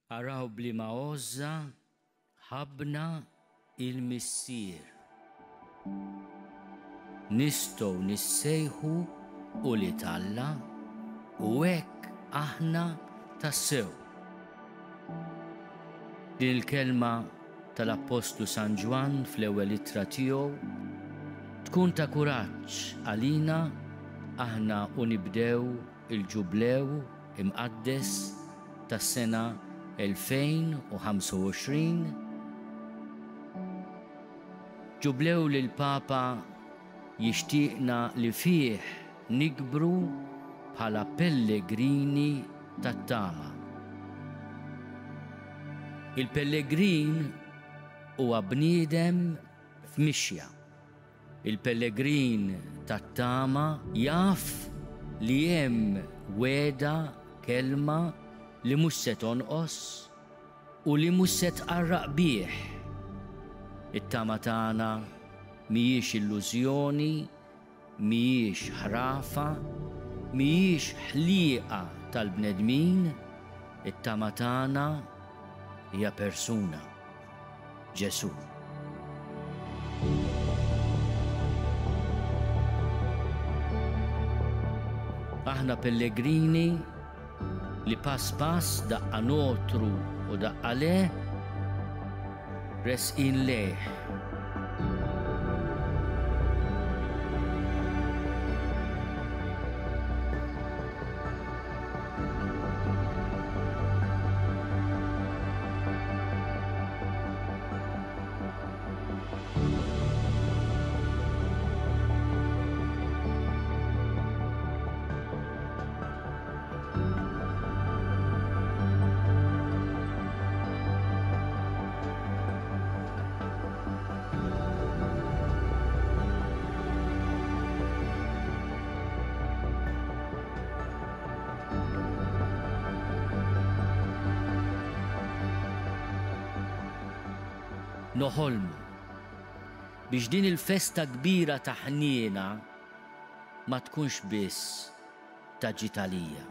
Araw blima għoża ħabna il-missier. Nistgħu nissejħu u li Alla u hekk aħna tassew. Din il-kelma tal-Apostlu San Ġwan fl-ewwel ittra tiegħu tkun ta' kuraġġ għalina aħna u nibdew il-ġublew imqaddes tas-sena 2025. Ġublew li l-Papa jixtieqna li fih nikbru bħala pellegrini tat-tama. Il-pellegrin huwa bniedem f'mixja. Il-pellegrin tat-tama jaf li hemm weda kelma li mhux se tonqos u li mhux se tqarraq bih. It-tama tagħna mhijiex illużjoni, mhijiex ħrafa, mhijiex ħlieqa tal-bnedmin, it-tama tagħna hija persuna, Ġesu. Aħna pellegrini li pass pass daqqa notru u daqqa le resqin leh. Noħolmu biex din il-festa kbira ta' ħniena ma tkunx biss ta' ġitalija,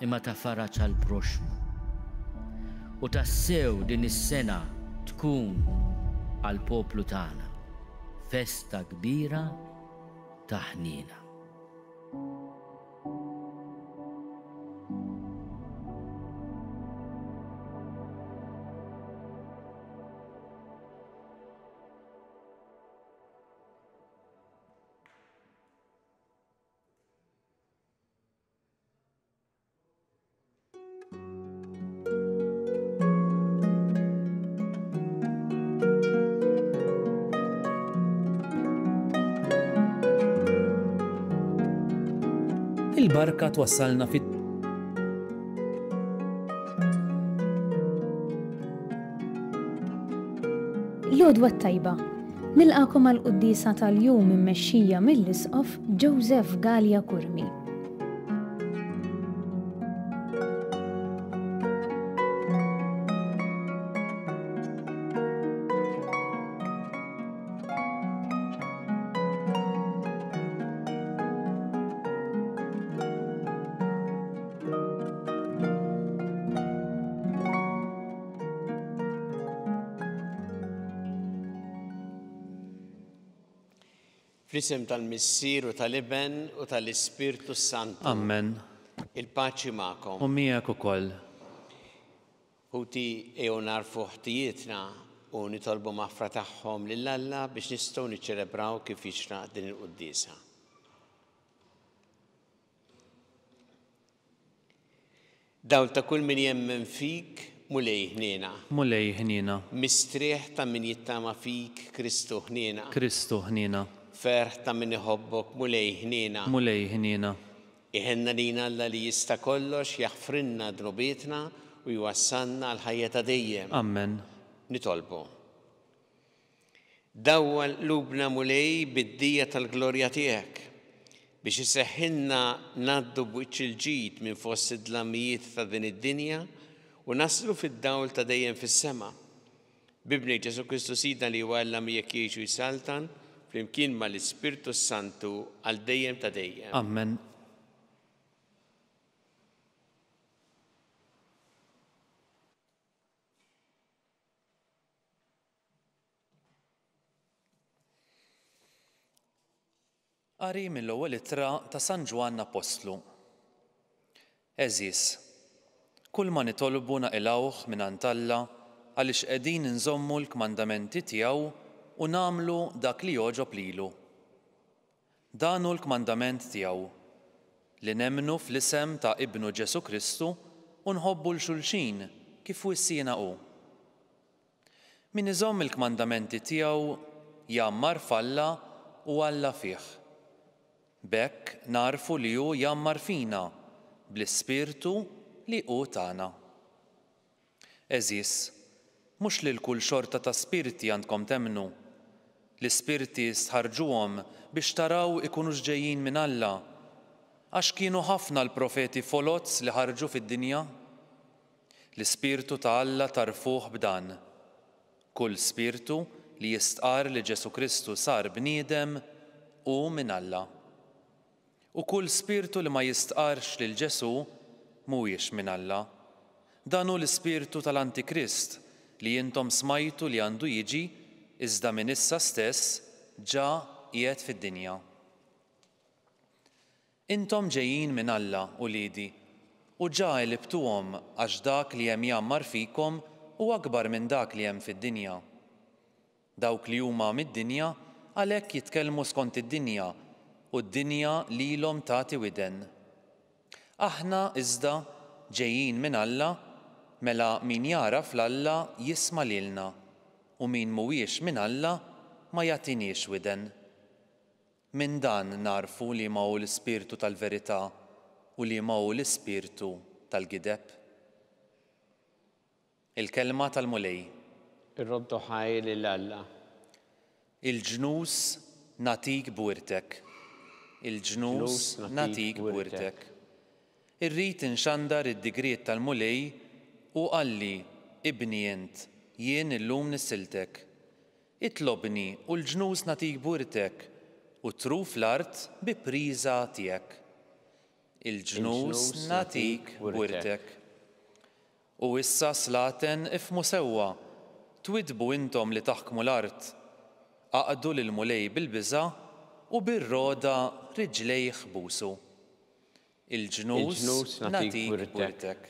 imma ta' faraġ għal proxmu. U tassew din is-sena tkun għal poplu tagħna festa kbira ta' ħniena. Il-barka twassalna fit L-għodwa tajba, nilqakom għal-quddisa tal-jum immexxija mill-Isqof Joseph Gallia Kurmi. Fl-isem tal-Missier u tal-Iben u tal-Ispirtu Santu. Amen. Il-paċi magħkom. U miegħek ukoll. Ħuti ejjew narfu ħtijietna u nitolbu maħfra tagħhom lil Alla biex nistgħu niċċelebraw kif jixraq din il-quddiesa. Dawl ta' kull min jemmen fik mulej ħniena. Mulej ħniena. Mistrieħ ta' min jittama fik Kristu ħniena. Kristu ħniena. Ferħ ta' min iħobbok mulej ħniena. Mulej ħniena. Iħenna lina Alla li jista' kollox jaħfrinna drobietna u jwassalna għal ħajja ta' dejjem. Amen. Nitolbu. Dawwa qlubna mulej bid-dija tal-glorja tiegħek biex iseħħilna ngħaddu b'wiċċ il-ġid minn fost id-dlamijiet ta' din id-dinja u naslu fid-dawl ta' dejjem fis-sema. Bibni Ġesu Kristu Sidna li huwa Alla miegħek jgħixu jsaltan flimkien mal-Ispirtu Santu għal dejjem ta' dejjem. Amen. Qari mill-ewwel ittra ta' San Ġwann Apostlu. Eżis, kull ma nitolbu naqilawh mingħand Alla għaliex qegħdin inżommu l-kmandamenti tiegħu u nagħmlu dak li jogħġob lilu. Dan hu l-kmandament tiegħu li nemmnu fl-isem ta' Ibnu Ġesu Kristu u nħobbu l-xulxin kif wissina hu. Min iżomm il-kmandamenti tiegħu jammar f'Alla u Alla fih. B'hekk narfu li hu jammar fina bl-Ispirtu li hu tagħna. Eżis, mhux lil kull xorta ta' spirti għandkom temnu. L-ispirti stħarġuhom biex taraw ikunux ġejjin minn Alla, għax kienu ħafna l-profeti folots li ħarġu fid-dinja. L-Ispirtu ta' Alla tarfuh b'dan. Kull spirtu li jistqar li Ġesu Kristu sar bniedem u minn Alla. U kull spirtu li ma jistqarx lil Ġesu mhuwiex minn Alla. Dan hu l-ispirtu tal-Antikrist li intom smajtu li għandu jiġi iżda minn issa stess ġa qiegħed fid-dinja. Intom ġejjin minn Alla uliedi u ġa għelibtuhom għax dak li hemm jammar fikom u akbar minn dak li hemm fid-dinja. Dawk li huma mid-dinja għalhekk jitkellmu skont id-dinja u d-dinja lilhom tagħti widen. Aħna iżda ġejjin minn Alla, mela min jaraf l-Alla jisma' lilna u min mhuwiex minn Alla ma jagħtiniex widen. Minn dan narfu li ma hu l-Ispirtu tal-verità u li ma hu l-Ispirtu tal-gideb. Il-kelma tal-mulej. Ir-roddu ħaj lil Alla. Il-ġnus natik bwirtek. Il-ġnus natik bwirtek. Irrid inxandar id-digriet tal-mulej u qalli ibni int jien illum nissiltek. Itlobni u l-ġnus natik bwirtek u truf l-art bi priża tiegħek. Il-ġnus natik bwirtek. U issa slaten ifmu sewwa, twidbu intom li taħkmu l-art, aqdu lil-mulej bil-biża' u bir-roda riġlejh busu. Il-ġnus natik bwirtek.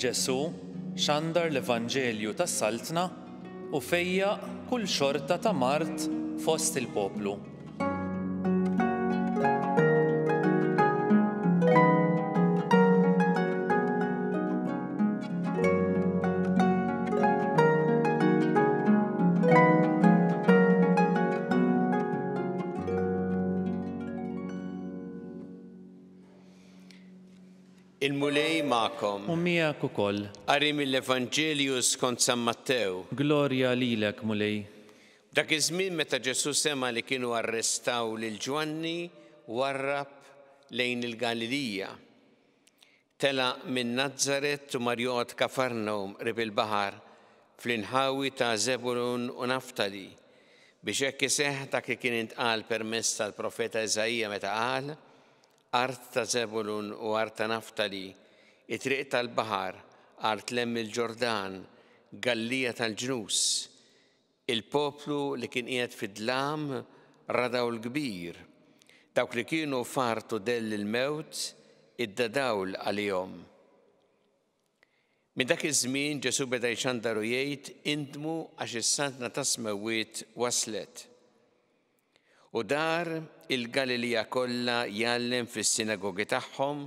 Ġesu xandar l-Evanġelju tas-Saltna u fejjaq kull xorta ta' Mart fost il-poplu. Il-mulej ma'kom. U miegħek ukoll. Qari mill-Evanġelju skont San Mattew. Glorja lilek, mulej. Dak iż-żmien meta Ġesu sema li kienu arrestaw lil Ġwanni warrab lejn il-Galilija. Tela minn Nażaret u mar joqgħod Kafarnawm qrib il-baħar fl-inħawi ta' Zebulun u Naftali biex hekk iseħħ dak li kien intqal permezz tal-profeta Eżajija meta qal art ta' Zebulun u art ta' Naftali, it-triq tal-baħar, art lemm il-Ġordan, Gallija tal-ġnus. Il-poplu li kien qiegħed fid-dlam radaw l-kbir. Dawk li kienu fartu dell il-mewt id-dadawl għalihom. Min dak iż-żmien Ġesu beda jxandar u jgħid indmu għax is-santna ta' Smewwiet waslet. U dar il-Galilija kollha jgħallem fis-sinagogi tagħhom,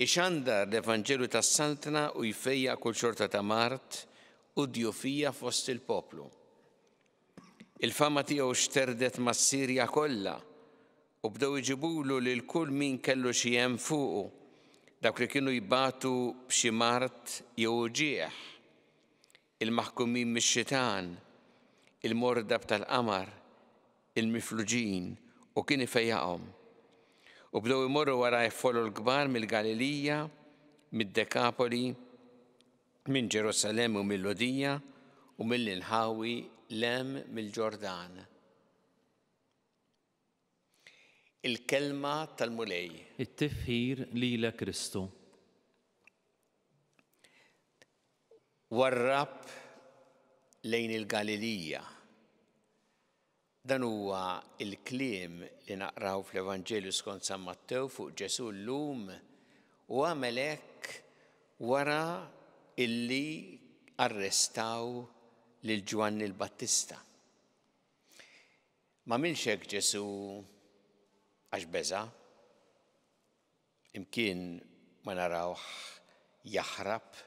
ixandar l-Evanġelju tas-Saltna u jfejjaq kull xorta ta' Mart u djufija fost il-poplu. Il-fama tiegħu xterdet mas-Sirja kollha u bdew iġibulu lil kull min kellu xi hemm fuqu, dawk li kienu jbatu b'xi mart jew ġieħ, il-maħkumin mix-xitan, il-mordab tal-qamar, il-mifluġin u kien ifejjaqhom. U bdew imorru wara jfolu l-kbar mill-Galilija, mid-Dekapoli, minn Ġerusalem u mill-Lodija u mill-inħawi lem mill-Ġordan. Il-kelma tal-mulej. it-tifħir lilek Kristu. Warrab lejn il-Galilija. Dan huwa il-kliem li naqraw fl-Evanġelju skont San Mattew fuq Ġesu llum u għamel hekk wara illi arrestaw lil Ġwanni l-Battista. Ma milx hekk Ġesu għax beża, imkien ma narawh jaħrab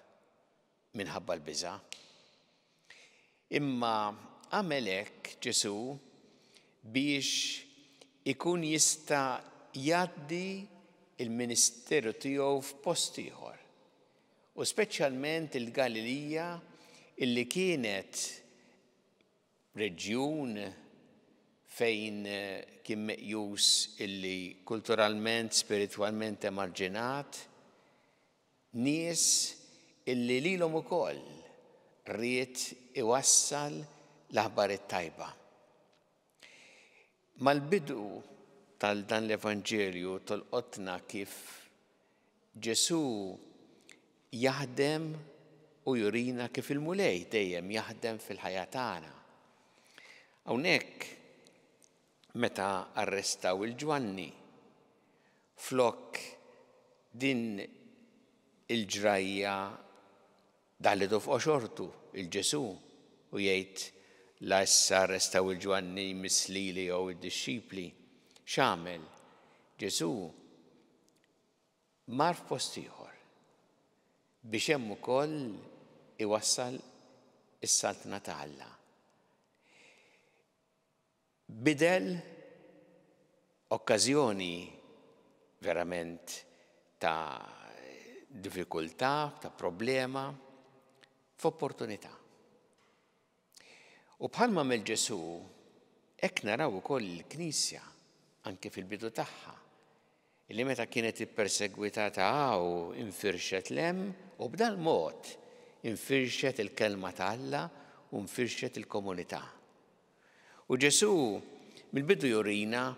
minħabba l-biża. Imma għamel hekk Ġesu biex ikun jista' jgħaddi il-ministeru tiegħu f'post ieħor. U speċjalment il-Galilija illi kienet reġjun fejn kien meqjus illi kulturalment, spiritwalment emarġinat, nies illi lilhom ukoll ried iwassal l-aħbar it-tajba. Mal-bidu tal-dan l-Evanġelju tolqotna kif Ġesu jaħdem u jurina kif il-mulej dejjem jaħdem fil-ħajja tagħna. Hawnhekk meta arrestaw il-Ġwanni flok din il-ġrajja daħlitu f'qoxortu il-Ġesu u jgħid la issa arrestaw il-Ġwanni mislili jew id-dixxipli. X'għamel? Ġesu mar f'post ieħor biex hemm ukoll iwassal is-saltna ta' Alla. Bidel okkażjoni verament ta' diffikultà, ta' problema, f'opportunità. U bħalma mill-Ġesu, hekk naraw ukoll il-Knisja anke fil-bidu tagħha, illi meta kienet ippersegwitata u infirxet lem u b'dan mod infirxet il-kelma ta' Alla u infirxet il-komunità. U Ġesu mill-bidu jurina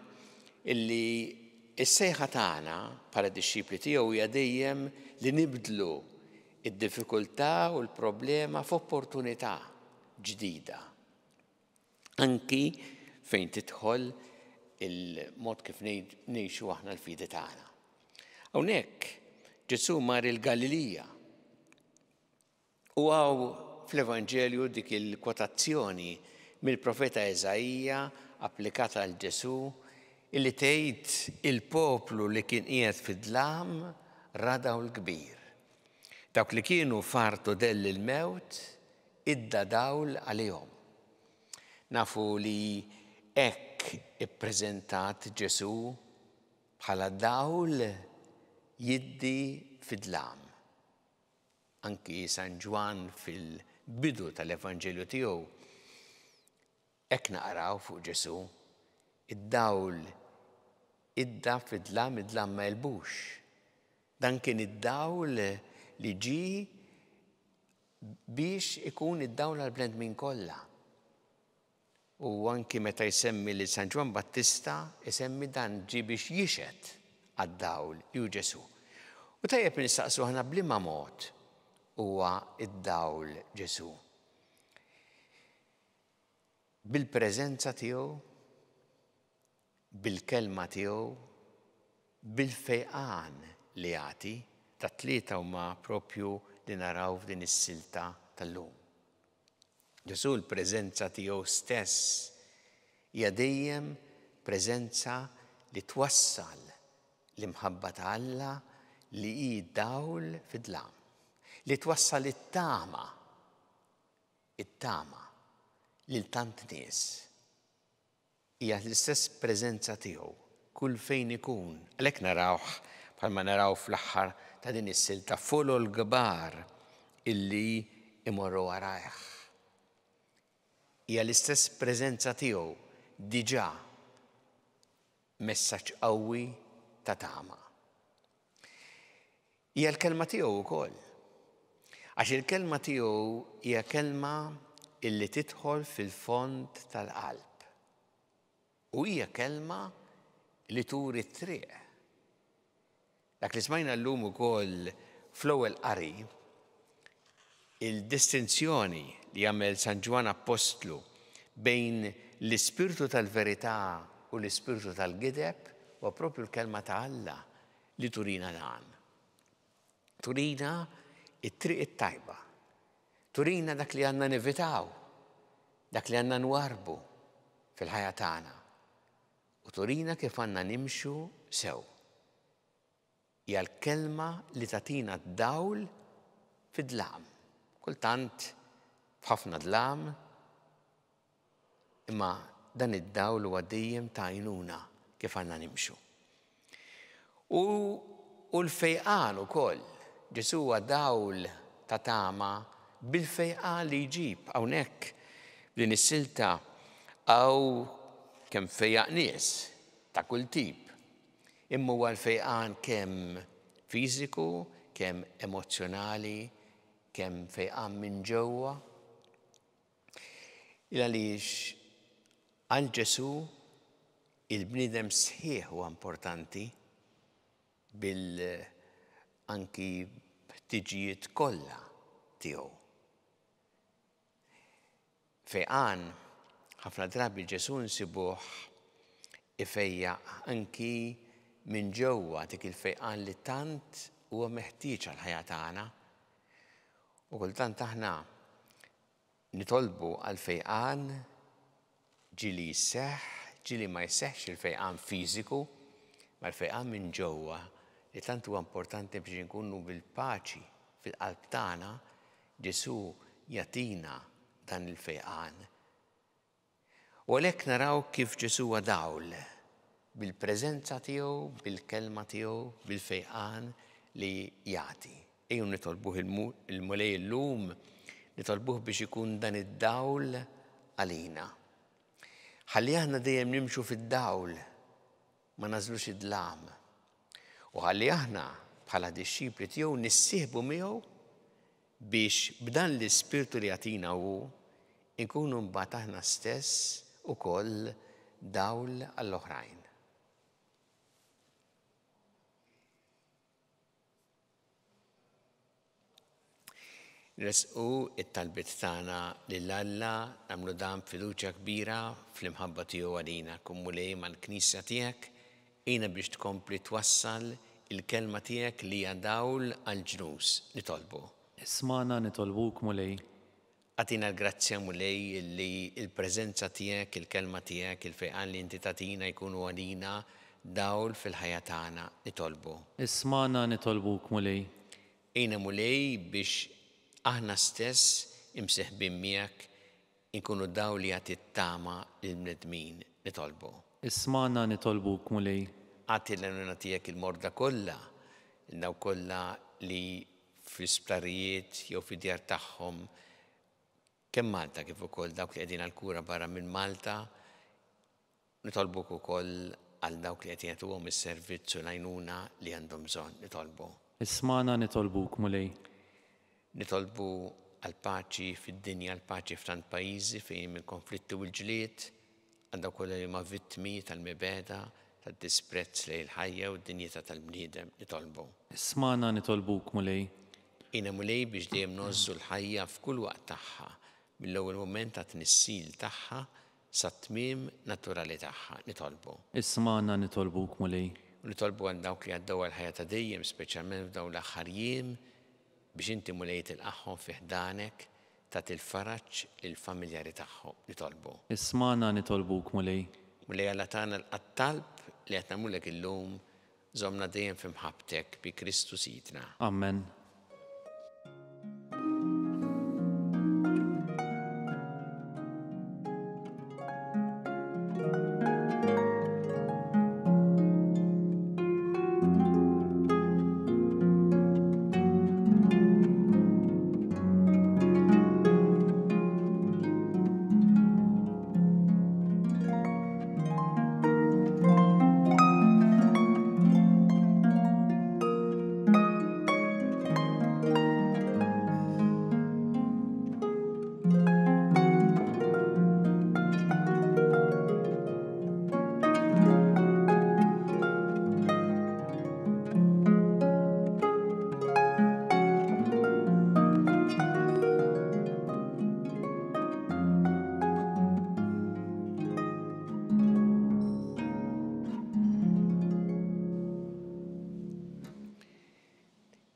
illi s-sejħa tagħna bħala dixxipli tiegħu hija dejjem li nibdlu id-diffikultà u l-problema f'opportunità ġdida. Anki fejn tidħol il-mod kif ngħixu aħna l-fidi tagħna. Hawnhekk Ġesu mar il-Galilija u għaw fl-Evanġelju dik il-kwotazzjoni mill-profeta Eżajija applikata għal Ġesu illi tgħid il-poplu li kien qiegħed fid-dlam radaw l-kbir. Dawk li kienu fartu dell il-mewt idda dawl għalihom. Nafu li hekk ippreżentat Ġesu bħala dawl jiddi fid-dlam. Anki San Ġwan fil-bidu tal-Evanġelju tiegħu hekk naqraw fuq Ġesu id-dawl idda fid-dlam, id-dlam ma jelbux. Dan kien id-dawl li ġi biex ikun id-dawl għall-bnedmin kollha. U anki meta jsemmi li San Ġwan Battista, jsemmi dan ġi biex jixed għad-dawl li hu Ġesu. U tajjeb nistaqsu ħana bliema mod huwa id-dawl Ġesu. Bil-preżenza tiegħu, bil-kelma tiegħu, bil-fejqan li jagħti, tat-tlieta huma proprju li naraw f'din is-silta tal-lum. Ġesu l-preżenza tiegħu stess hija dejjem preżenza li twassal l-imħabba ta' Alla li hi dawl fid-dlam, li twassal it-tama lil tant nies. Hija l-istess preżenza tiegħu kull fejn ikun. Għalhekk narawh bħalma naraw fl-aħħar ta' din is-silta folo l-kbar illi imorru warajh. Hija l-istess preżenza tiegħu diġà messaġġ qawwi ta' tama. Hija l-kelma tiegħu wkoll. Għax il-kelma tiegħu hija kelma اللي تدخل في الفond tal-qalb. U hija kelma li turi t-triq. Dak li smajna llum ukoll fl-ewwel qari, il-distinzjoni li jagħmel San Ġwan Apostlu bejn l-ispirtu tal-verità u l-ispirtu tal-gideb huwa proprju l-kelma ta' Alla li turina dan. Turina it-triq it-tajba. Turina dak li għandna nevitaw, dak li għandna nwarbu fil-ħajja tagħna. U turina kif għandna nimxu sew. Hija l-kelma li tatina d-dawl fid-dlam. Kultant f'ħafna dlam, imma dan id-dawl huwa dejjem ta' għajnuna kif għandna nimxu. U l-fejqan ukoll, Ġesu huwa dawl ta' tama bil-fejqan li jġib hawnhekk din is-silta hawn kemm fejjaq nies ta' kull tip. Imma huwa l-fejqan kemm fiżiku, kemm emozzjonali, kemm fejqan minn ġewwa. Għaliex għal Ġesu il-bniedem sħiħ huwa importanti anki ħtiġijiet kollha tiegħu. Fejqan ħafna drabi Ġesu nsibuh ifejjaq anki minn ġewwa dik il-fejqan li tant huwa meħtieġ għall-ħajja tagħna. U kultant aħna nitolbu għal fejqan ġili jseħħ, ġili ma jseħħx il-fejqan fiżiku, ma l-fejqan minn ġewwa li tant huwa importanti biex nkunu bil-paċi fil-qalb tagħna, Ġesu jagħtina dan il-fejqan. U għalhekk naraw kif Ġesu huwa dawl bil-preżenza tiegħu, bil-kelma tiegħu, bil-fejqan li jagħti. Ejju nitolbuh il-mulej illum, nitolbuh biex ikun dan id-dawl għalina. Ħalli aħna dejjem nimxu fid-dawl, ma nażlux id-dlam. U ħalli aħna bħala disċipli tiegħu nissieħbu miegħu biex b'dan l-ispirtu li jagħtina hu nkunu mbagħad aħna stess ukoll dawl għall-oħrajn. Resqu it-talbiet tagħna lil Alla nagħmlu dan fiduċja kbira fl-imħabba tiegħu għalina. Kun mulej mal-Knisja tiegħek jiena biex tkompli twassal il-kelma tiegħek li hija dawl għall-ġnus nitolbu. Ismana nitolbuk mulej. Għatina l-grazzja mulej li il-preżenza tiegħek, il-kelma tiegħek, il-fejqan li inti tatina jkunu għalina dawl fil-ħajja tagħna nitolbu. Ismana nitolbuk mulej. Jiena mulej biex aħna stess imseħbin miegħek inkunu dawl li għati t-tama lill-bnedmin nitolbu. Ismana nitolbuk mulej. Għati l-għanuna tiegħek il-morda kollha, il-daw kollha li fl-isptarijiet jew fid-djar tagħhom kemm Malta kif ukoll dawk li qegħdin għall-kura barra minn Malta, nitolbuk ukoll għal dawk li qed jagħtuhom is-servizz u l-għajnuna li għandhom bżonn nitolbu. Ismana nitolbuk mulej. Nitolbu għal paċi fid-dinja, għal paċi f'tant pajjiżi fejn minn konflitti u l-ġlied, għal dawk kollha li ma' vittmi tal-mibeda, tad-disprezz lejn il-ħajja u d-dinjità tal-bniedem nitolbu. Ismana nitolbuk mulej. Jiena mulej biex dejjem nożżu l-ħajja f'kull waqt tagħha, mill-ewwel mument ta' tnissil tagħha sa tmiem naturali tagħha nitolbu. Ismana nitolbuk mulej. U nitolbu għal dawk li għaddew għall-ħajja ta' dejjem, speċjalment f'dawn l-aħħar jiem, biex inti mulej tilqaħħom fi ħdanek ta' il-faraġġ lill-familjari tagħhom nitolbu. Ismana nitolbuk mulej. Mulej Alla tagħna l-qattalb li qed nagħmlulek illum żommna dejjem f'imħabbtek bi Kristu Sidna. Amen.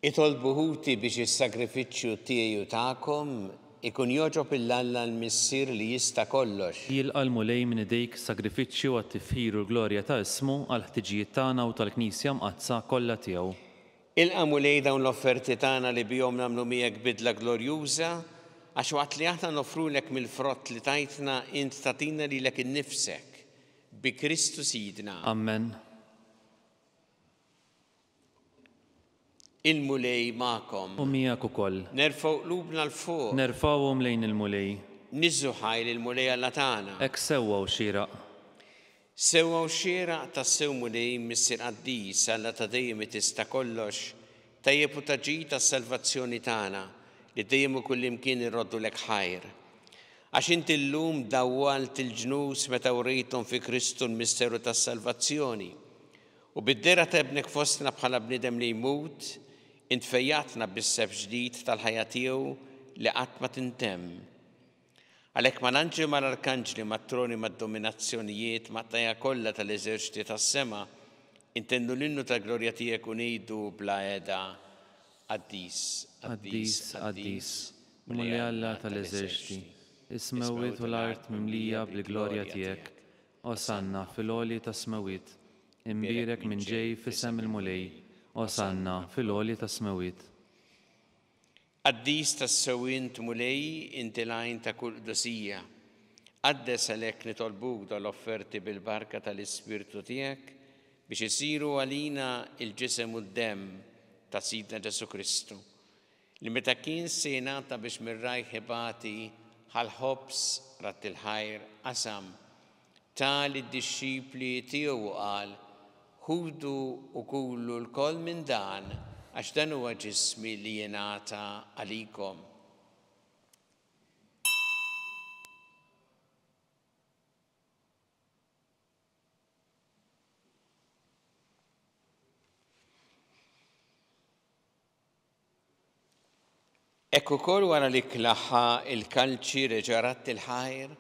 Itolbu ħuti biex is-sagrifiċċju tiegħi u tagħkom ikun joġob il-Alla l-Missier li jista' kollox. Jilqa' l-mulej minn idejk sagrifiċċju għat-tifħir u l-glorja ta' ismu għal ħtiġijiet tagħna u tal-Knisja mqazza kollha tiegħu. Ilqa' mulej dawn l-offerti tagħna li bihom nagħmlu miegħek bidla glorjuża għax waqt li aħna nofrulek mill-frott li tajtna int tatina lilek innifsek bi Kristu Sidna. Amen. Il-mulej magħkom. U miegħek ukoll. Nerfgħu qlubna l-fuq. Nerfgħuhom lejn il-mulej. Niżżu ħajl il-mulej Alla tagħna. Hekk sewwa u xieraq. Sewwa u xieraq tas-sew mulej Missier Qaddis Alla ta' dejjem tista' kollox, tajjeb u taġġid tas-salvazzjoni tagħna li dejjem u kullimkien irroddu lek ħajr. Għax inti llum dawwalt il-ġnus meta wrejthom fi Kristu l-misteru tas-salvazzjoni. U bid-dera ta' ibnek fostna bħala bniedem li jmut, int fejjatna bis-seb ġdid tal-ħajja tiegħu li qatt ma tintemm. Għalhekk ma l-anġli ma l-arkanġli ma troni ma dominazzjonijiet ma tajja kollha tal-eżerċiti tas-sema intendu l-innu tal-glorja tiegħek u ngħidu bla qiegħda Qaddis, Qaddis, Qaddis, mulej Alla tal-eżerċiti, is-smewwiet u l-art mimlija bil-glorja tiegħek, Osanna fil-għoli tas-smewwiet, imbierek minn ġej f'isem il-mulej, Osanna fil-għoli tas-smewwiet. Qaddis tas-sewwint mulej inti l-għajn ta' kull qdusija. Qaddes għalhekk nitolbuk dal-offerti bil-barka tal-Ispirtu tiegħek biex isiru għalina il-ġisem u d-demm ta' Sidna Ġesu Kristu. Li meta kien se jingħata biex mir-rajħ ħibati ħal-ħobs rat il-ħajr qasam tal id-dixxipli tiegħu qal ħudu u kullu l-koll minn dan għax dan huwa ġismi li jingħata għalikom. Ekku ukoll wara li klaħħa il-kalċi reġarat il-ħajr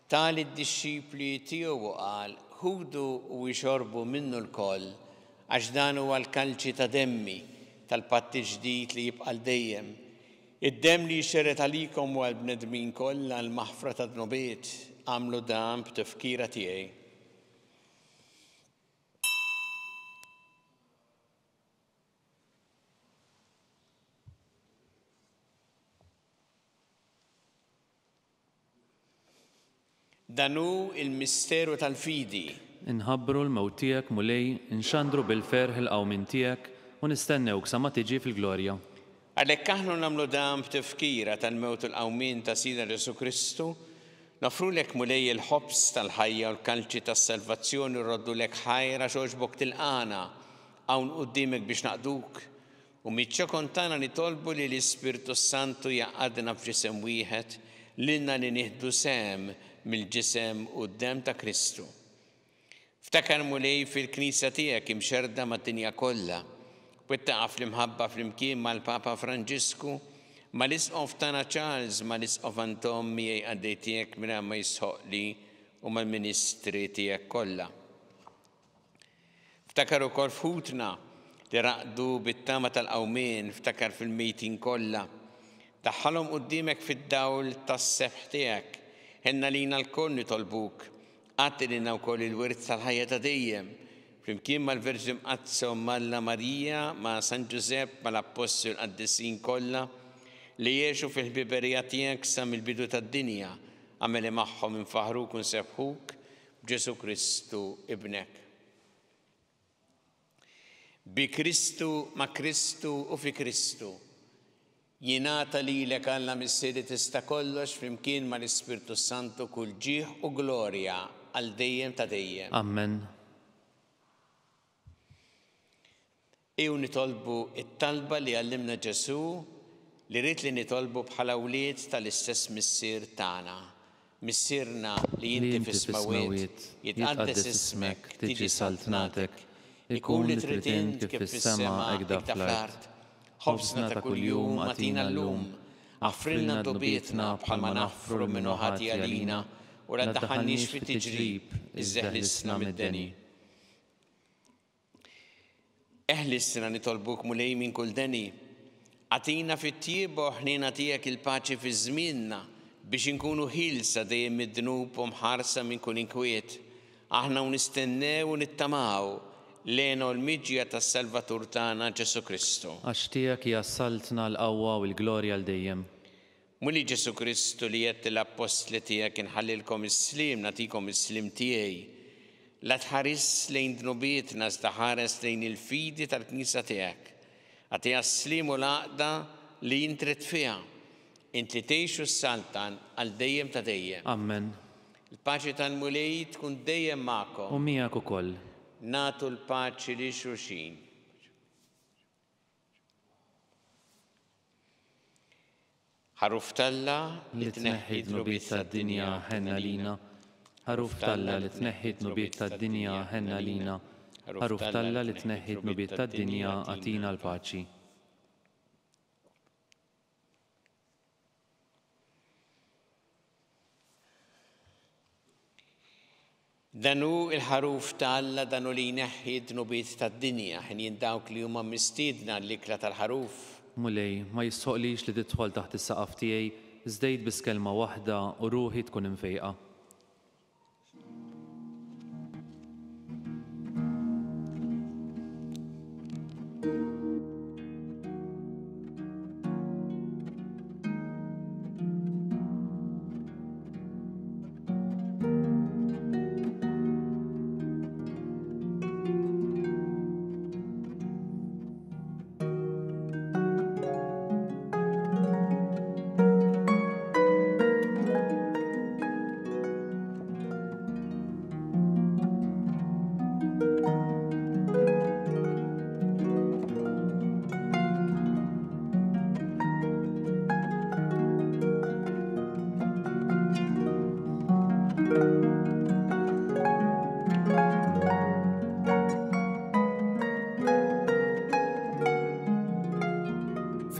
tal id-dixxipli tiegħu qal ħudu u jxorbu minnu l-koll għax dan huwa l-kalċi ta' demmi tal-patti ġdid li jibqa' dejjem. Id-demm li jxerret għalikom u għall-bnedmin kollha l-maħfra ta' dnobiet għamlu dan b'tifkira tiegħi. Danu il-misteru tal-fidi. Inħabbru l-mewt tiegħek mulej, inxandru bil-ferħ il-qawmin tiegħek u nistennewk sa ma tiġi fil-glorja. Għalhekk aħna nagħmlu dan b'tifkira tal-mewt u l-qawmin ta' Sidna Ġesu Kristu, nofrulek mulej il-ħobs tal-ħajja u l-kalċi tas-salvazzjoni u rroddulek ħajra xogħġbok tilqana hawn quddiemek biex naqduk. U miċ-ċokon tagħna nitolbu li l-Ispirtu Santu jaqgħadna f'ġisem wieħed lilna li nieħdu sem mill-ġisem u d-demm ta' Kristu. Ftakar mulej fil-Knisja tiegħek imxerda mad-dinja kollha, wettaqa fl-imħabba fl-imkien mal-Papa Franġisku, mal-Isqof tagħna Charles, mal-Isqof Anton miegħi għaddej tiegħek mingħajr ma jisħoqli u mal-Ministri tiegħek kollha. Ftakar ukoll f'ħutna li raqdu bit-tama tal-qawmien, ftakar fil-mejtin kollha. Daħħalhom quddiemek fid-dawl tas-sebħ tiegħek. Ħenna lina l-koll nitolbuk, għatti lina wkoll il-wirt tal-ħajja ta' dejjem, flimkien mal-Verġi Mqazza u Malla Marija, ma' San Ġusepp, mal-Apostol Qaddisin kollha li jgħixu fil-ħbiberija tiegħek sa mill-bidu tad-dinja, għameli magħhom infaħruk u nsebħuk b'Ġesu Kristu ibnek. Bi Kristu, ma' Kristu u fi Kristu. Jingħata lilek Alla missieri tista' kollox flimkien mal-Ispirtu Santu kull ġieħ u glorja għal dejjem ta' dejjem. Amen. Ew nitolbu it-talba li għallimna Ġesu li rrid li nitolbu bħala wlied tal-istess missier tagħna. Missierna li inti fis-smawwiet jitqaddes ismek, tiġi saltnatek, ikun li trid int kif fis-sema hekk fl-art. Ħobsna ta' kuljum għatina llum, għaffrilna dobietna bħalma naħfru minnu ħati għalina u la ddaħħalniex fit-tiġrib, iżdeħlisna mid-deni. Eħlisna nitolbuk mulej minn kull deni, Għatina fit-tiebu ħnina tiegħek il-paċi fi żmienna biex inkunu ħilsa dejjem mid-dnub u mħarsa minn kull inkwiet. Aħna nistennew u nittamaw lejn l-miġja tas-Salvatur tagħna Ġesu Kristu. Għax tiegħek jassaltna l-qawwa u l-glorja l dejjem. Muli Ġesu Kristu li jett l-apostli tiegħek inħallilkom is-slim nagħtikom is-slim tiegħi. La tħares lejn dnubietna iżda ħares lejn il-fidi tal-Knisja tiegħek. Għatija s-slim u l-għaqda li jintret fiha. Inti tgħixu s-saltan għal dejjem ta' dejjem. Amen. Il-paċi tal-Mulej tkun dejjem magħkom. U miegħek ukoll. Nagħtu l-paċi li xulxin. Ħaruf Talla li tneħħi dnubiet tad-dinja ħenna lina. Ħaruf Talla li tneħħi dnubiet tad-dinja ħenna lina. Ħaruf Talla li tneħħi dnubiet tad-dinja għatina l-paċi. Danu il-ħaruf Talla danu li jneħħi dnubiet tad-dinja ħin jindawk li huma mistiedna l-ikla tal-ħaruf. Mulej, ma jissoqlix li tidħol taħt is-saqaf tiegħi, żdejt biss kelma waħda u ruħi tkun imfejqa.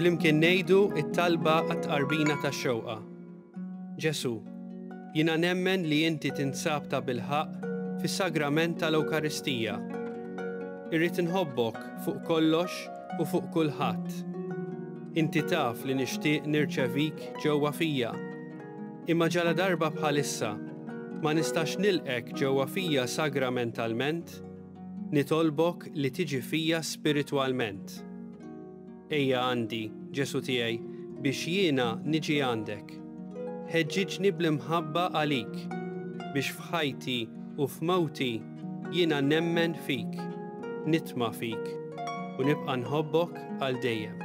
Flimkien ngħidu t-talba għat-tqarbina tax-xewqa. Ġesu, jiena nemmen li inti tinsab ta' bilħaq fis-sagrament tal-Ewkaristija. Irrid inħobbok fuq kollox u fuq kulħadd. Inti taf li nixtieq nirċevik ġewwa fija. Imma ġala darba bħalissa ma nistax nilqek ġewwa fija sagramentalment, nitolbok li tiġi fija spiritwalment. Ejja għandi, Ġesu tiegħi, biex jiena niġi għandek. Ħeġġiġni bl-imħabba għalik, biex f'ħajti u f'mawti jiena nemmen fik, nitma' fik u nibqa' nħobbok għal dejjem.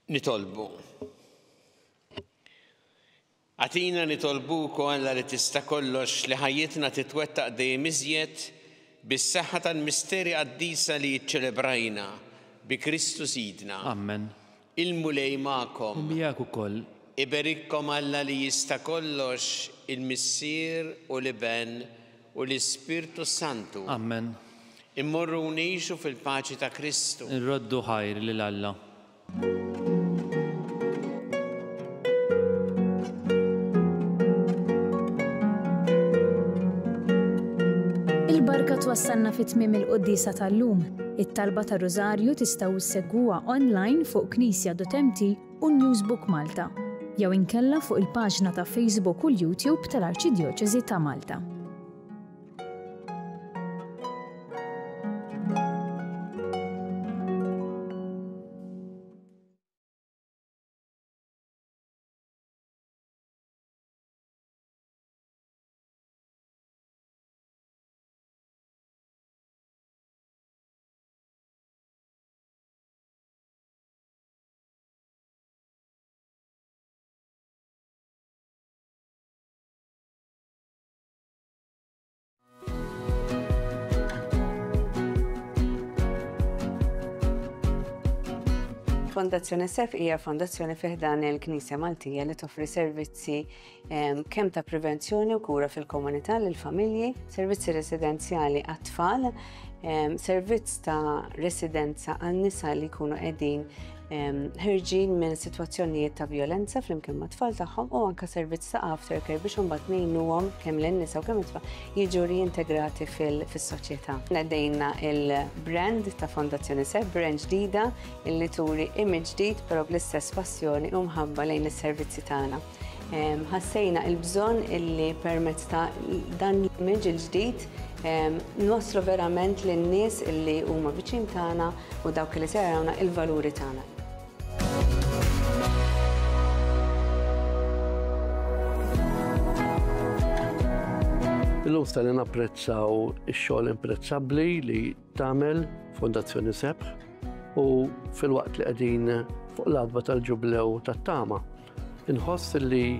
Nitolbu. Għatina nitolbu kolla li tista' kollox li ħajjitna titwettaq dejjem iżjed bis-saħħa tal-misteri qaddisa li ċċelebrajna bi Kristu Sidna. Amen. Il-Mulej magħkom. Miegħek ukoll. Iberikkom Alla li jista' kollox il-Missier u l-Iben u l-Ispirtu Santu. Amen. Immorru ngħixu fil-paċi ta' Kristu. Irroddu ħajr lil Alla. Il-barka twassalna fit-tmiem il-qoddisa tal-lum. It-talba ta' Rożarju tistgħu ssegwuha online fuq Knisja.mt u Newsbook Malta, jew inkella fuq il-paġna ta' Facebook u l-YouTube tal-Arċidjoċeżi ta' Malta. Fondazzjoni SEF hija fondazzjoni fih dan il-Knisja Maltija li toffri servizzi kemm ta' prevenzjoni u kura fil-komunità lill familji, servizzi residenzjali għat-tfal, servizz ta' residenza għan-nisa li jkunu qegħdin ħirġin minn sitwazzjonijiet ta' violenza flimkien ma' tfal tagħhom u anke servizz ta' aftercare biex imbagħad ngħinuhom kemm lin-nisa u kemm it-tfal jiġu reintegrati fis-soċjetà. Nedejna il-brand ta' Fondazzjoni Seb, brand ġdida illi turi image ġdid però bl-istess passjoni u mħabba lejn is-servizzi tagħna. Ħassejna il-bżonn illi permezz ta' dan l-image il-ġdid nwaslu verament lin-nies illi huma viċin tagħna u dawk li se jarawna il-valuri tagħna. Illum se napprezzaw ix-xogħol imprezzabbli li tagħmel Fondazzjoni Seb u fil-waqt li qegħdin fuq l-adba tal-ġublew tat-tama. Inħoss li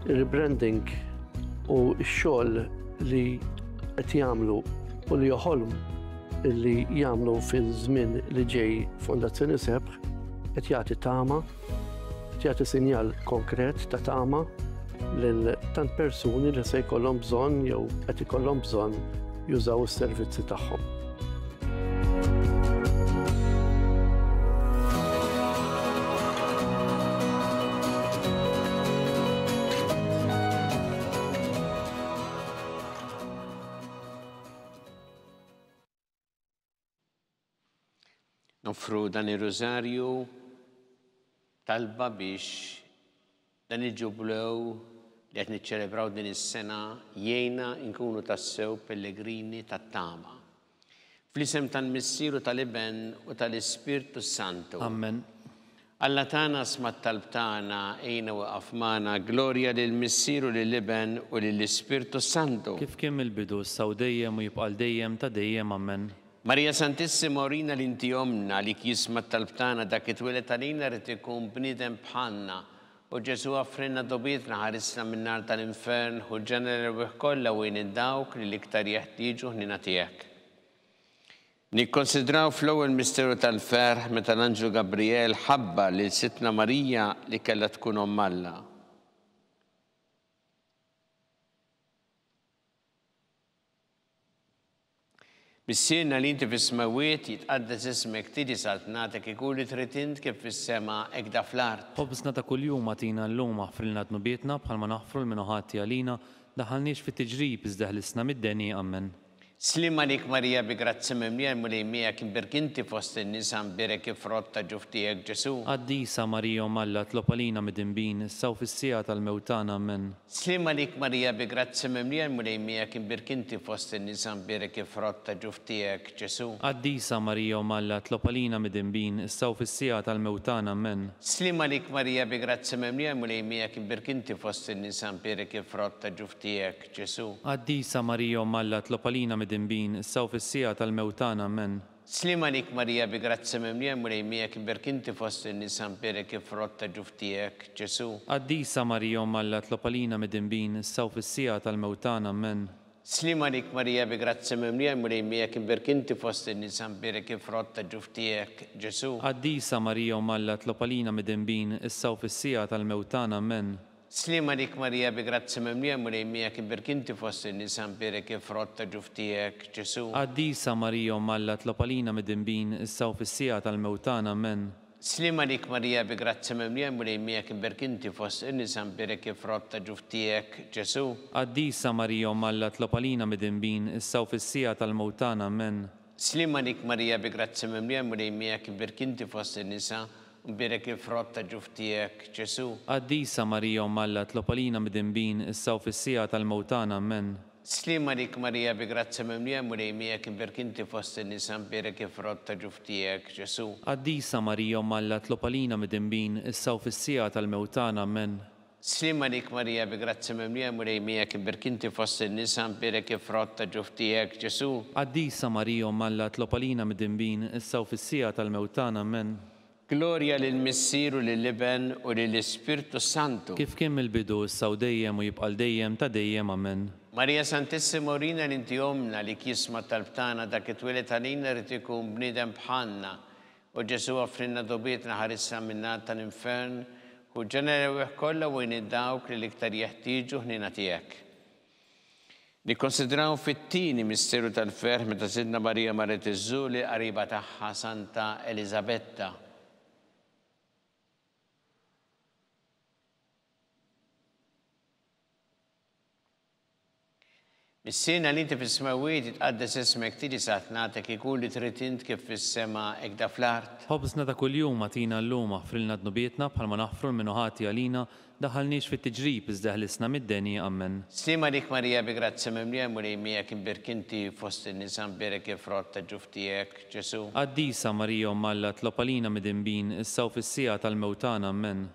rebranding u x-xogħol li qed jagħmlu u li joħolm li jagħmlu fiż-żmien li ġej Fondazzjoni Seb qed jagħti tama, qed jagħti sinjal konkret ta' tama lil tant persuni li se jkollhom bżonn jew qed ikollhom bżonn jużaw is-servizzi tagħhom. Nofru dan ir-rożarju talba biex dan il-ġublew li qed niċċelebraw din is-sena jgħinna nkunu tassew pellegrini tat-tama. Fl-isem tal-Missieru tal-Iben u tal-Ispirtu Santu. Amen. Alla tagħna sma' t-talb tagħna ejna waqaf magħna glorja lill-Missieru lill-Iben u lill-Ispirtu Santu. Kif kien il-bidu saw dejjem u jibqal dejjem ta' dejjem amen. Marija Santissima orina li inti omna li jisma' t-talb tagħna dak it-twieled għalina rid ikun bniedem bħalna. U Ġesu għaffrinna dobietna ħarisna min-nar tal-infern u ġenera kollha wejn id-dawk li l-iktar jeħtieġu ħnina tiegħek. Nikkonsidraw fl-ewwel misteru tal-ferħ meta l-Anġlu Gabriel ħabba lil Sitna Marija li kellha tkun omm Alla. Missierna li inti fis-smawiet jitqaddes ismek tiġi saltnatek ikun li trid int kif fis-sema hekk da fl-art. Ħobbsna ta' kuljum għatina llum aħfrilna dnubietna bħalma naħfru l-minuħati għalina daħalniex fit-tiġrib iżda ħlisna mid-deni amen. Slim għalik Marija bi grazzi mimlija mulejmija kim berkinti fost in-nisa mbirek ifrotta ġuftijek Ġesu. Għaddisa Marija Malla tlopalina mid-imbin, saw fis-sija tal-mewtana amen. Slim għalik Marija bi grazzi mimlija mulejmija kim berkinti fost in-nisa mbirek ifrotta ġuftijek Ġesu. Għaddisa Marija Malla tlopalina mid-imbin, saw fis-sija tal-mewtana amen. Slim għalik Marija bi grazzi mimlija mulejmija kim berkinti fost in-nisa mbirek ifrotta ġuftijek Ġesu. Għaddisa Marija Malla tlopalina dimbin, saw fis-sija tal-mewtana amen. Slim għalik Marija bi grazzi mimlija mulejmija kim berkinti fost in-nisa mbirek ifrotta ġuftijek Ġesu. Għaddisa Marija Malla tlopalina mid-imbin, saw fis-sija tal-mewtana amen. Slim għalik Marija bi grazzi mimlija mulejmija kim berkinti fost in-nisa mbirek ifrotta ġuftijek Ġesu. Għaddisa Marija Malla tlopalina mid-imbin, saw fis-sija tal-mewtana amen. Slim għalik Marija bi grazzi mimlija mulejmija kim berkinti fost in-nisa mbirek ifrotta ġuftijek Ġesu. Għaddisa Marija Malla tlopalina mid-imbin, saw fis-sija tal-mewtana amen. Slim għalik Marija bi grazzi mimlija mulejmija kim berkinti fost in-nisa mbirek ifrotta ġuftijek Ġesu. Għaddisa Marija Malla tlopalina mid-imbin, saw fis-sija tal-mewtana amen. Slim għalik Marija bi grazzi mimlija mulejmija kim berkinti fost in-nisa mbirek ifrotta ġuftijek Ġesu. Għaddisa Marija Malla tlopalina mid-imbin, saw fis-sija tal-mewtana amen. Slim għalik Marija bi grazzi mimlija mulejmija kim berkinti fost in-nisa mbirek ifrotta ġuftijek Ġesu. Għaddisa Marija Malla tlopalina mid-imbin, saw fis-sija tal-mewtana amen. Slim għalik Marija bi grazzi mimlija mulejmija kim berkinti fost in-nisa mbirek ifrotta ġuftijek Ġesu. Għaddisa Marija Malla tlopalina mid-imbin, saw fis-sija tal-mewtana amen. Glorja lill-Missieru lill-Iben u lill-Ispirtu Santu. Kif kien mill-bidu saw dejjem u jibqal dejjem ta' dejjem amen. Marija Santissima orina li inti omna li jisma' t-talb tagħna dak it-twieled għalina rid ikun bniedem bħalna. U Ġesu offrinna dobietna ħarissa min-nar tal-infern u ġenera kollha wejn id-dawk li l-iktar jeħtieġu ħnina tiegħek. Nikkonsidraw fit-tieni misteru tal-ferħ meta Sidna Marija marret iż-żuli qariba tagħha Santa Elisabetta. Mis-sena li inti fis-smawiet tqaddes ismek tiġi saħt nagħtek ikun li trid int kif fis-sema hekk da fl-art. Ħobżna ta' kuljum għatina llum aħfrilna dnubietna bħalma naħfru l-minu ħati għalina daħalniex fit-tiġrib iżda ħlisna mid-deni ammen. Slima dik Marija bi grazzi mimlija mulej miegħek imbirkinti fost in-nisa mberek ifrott ta' ġuftijek Ġesu. Qaddisa Marija Alla tlopalina mid-imbin issa u fis-sija tal-mewtana ammen.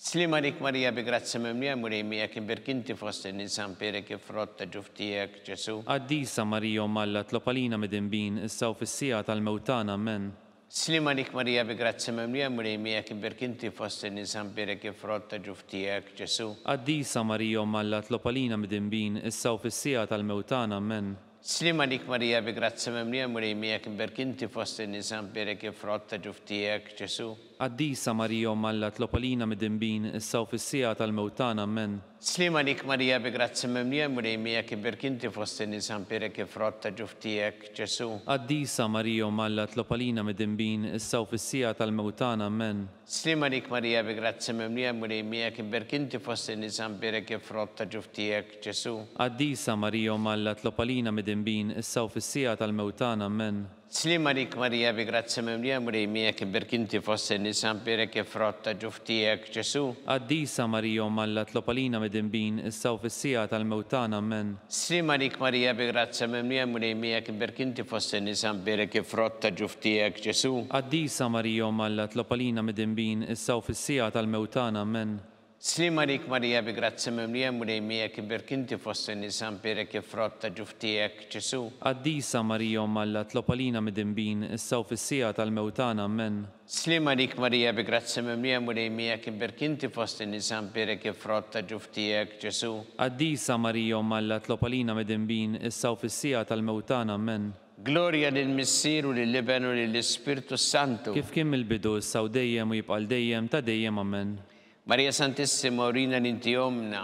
Slima dik Marija bi grazzi mimlija mulej miegħek imbirkinti fost in-nisa mberek ifrott ta' ġuftijek Ġesu. Qaddisa Marija Alla tlopalina mid-imbin issa u fis-sija tal-mewtana ammen. Slima dik Marija bi grazzi mimlija mulej miegħek imbirkinti fost in-nisa mberek ifrott ta' ġuftijek Ġesu. Qaddisa Marija Alla tlopalina mid-imbin issa u fis-sija tal-mewtana ammen. Slima dik Marija bi grazzi mimlija mulej miegħek imbirkinti fost in-nisa mberek ifrott ta' ġuftijek Ġesu. Qaddisa Marija Alla tlopalina mid-imbin issa u fis-sija tal-mewtana ammen. Slima dik Marija bi grazzi mimlija mulej miegħek imbirkinti fost in-nisa mberek ifrott ta' ġuftijek Ġesu. Qaddisa Marija Alla tlopalina mid-imbin issa u fis-sija tal-mewtana ammen. Slima dik Marija bi grazzi mimlija mulej miegħek imbirkinti fost in-nisa mberek ifrott ta' ġuftijek Ġesu. Qaddisa Marija Alla tlopalina mid-imbin issa u fis-sija tal-mewtana ammen. Slima dik Marija bi grazzi mimlija mulej miegħek imbirkinti fost in-nisa mberek ifrott ta' ġuftijek Ġesu. Qaddisa Marija Alla tlopalina mid-imbin issa u fis-sija tal-mewtana ammen. Slima dik Marija bi grazzi mimlija mulej miegħek imbirkinti fost in-nisa mberek ifrott ta' ġuftijek Ġesu. Qaddisa Marija Alla tlopalina mid-imbin issa u fis-sija tal-mewtana ammen. Slima dik Marija bi grazzi mimlija mulej miegħek imbirkinti fost in-nisa mberek ifrott ta' ġuftijek Ġesu. Qaddisa Marija Alla tlopalina mid-imbin issa u fis-sija tal-mewtana ammen. Slima dik Marija bi grazzi mimlija mulej miegħek imbirkinti fost in-nisa mberek ifrott ta' ġuftijek Ġesu. Qaddisa Marija Alla tlopalina mid-imbin issa u fis-sija tal-mewtana ammen. Gloria lill-Missier u lill-Iben u lill-Ispirtu Santu. Kif kien mill-bidu issa u dejjem u jibqa' dejjem ta' dejjem ammen. Marija Santissima urina l-inti omna,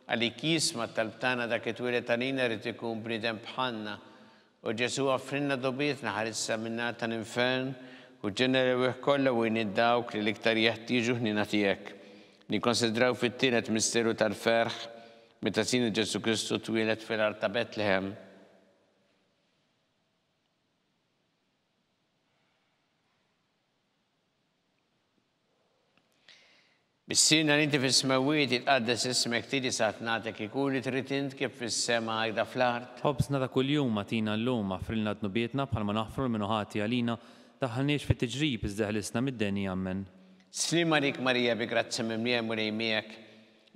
għalik jisma tal-btana dak it-twilet għalina rrit ikun bnidem bħanna. U Ġesu għafrinna dobietna ħarissa minna tal-infern u ġenere u kolla u jniddawk li l-iktar jeħtiġu ħnina tijek. Nikonsidraw fit-tielet misteru tal-ferħ, meta sinu Ġesu Kristu twilet fil-art ta' Betlehem. Bis-sirna li inti fis-smawiet itqaddes ismek tiġi saħt nagħtek ikun li trid int kif fis-sema għajda fl-art. Ħobsna ta' kuljum għatina llum aħfrilna dnubietna bħalma naħfru l-minu ħati għalina daħħalniex fit-tiġrib iżda ħlisna mid-deni ammen. Slima dik Marija bi grazzi mimlija mulej miegħek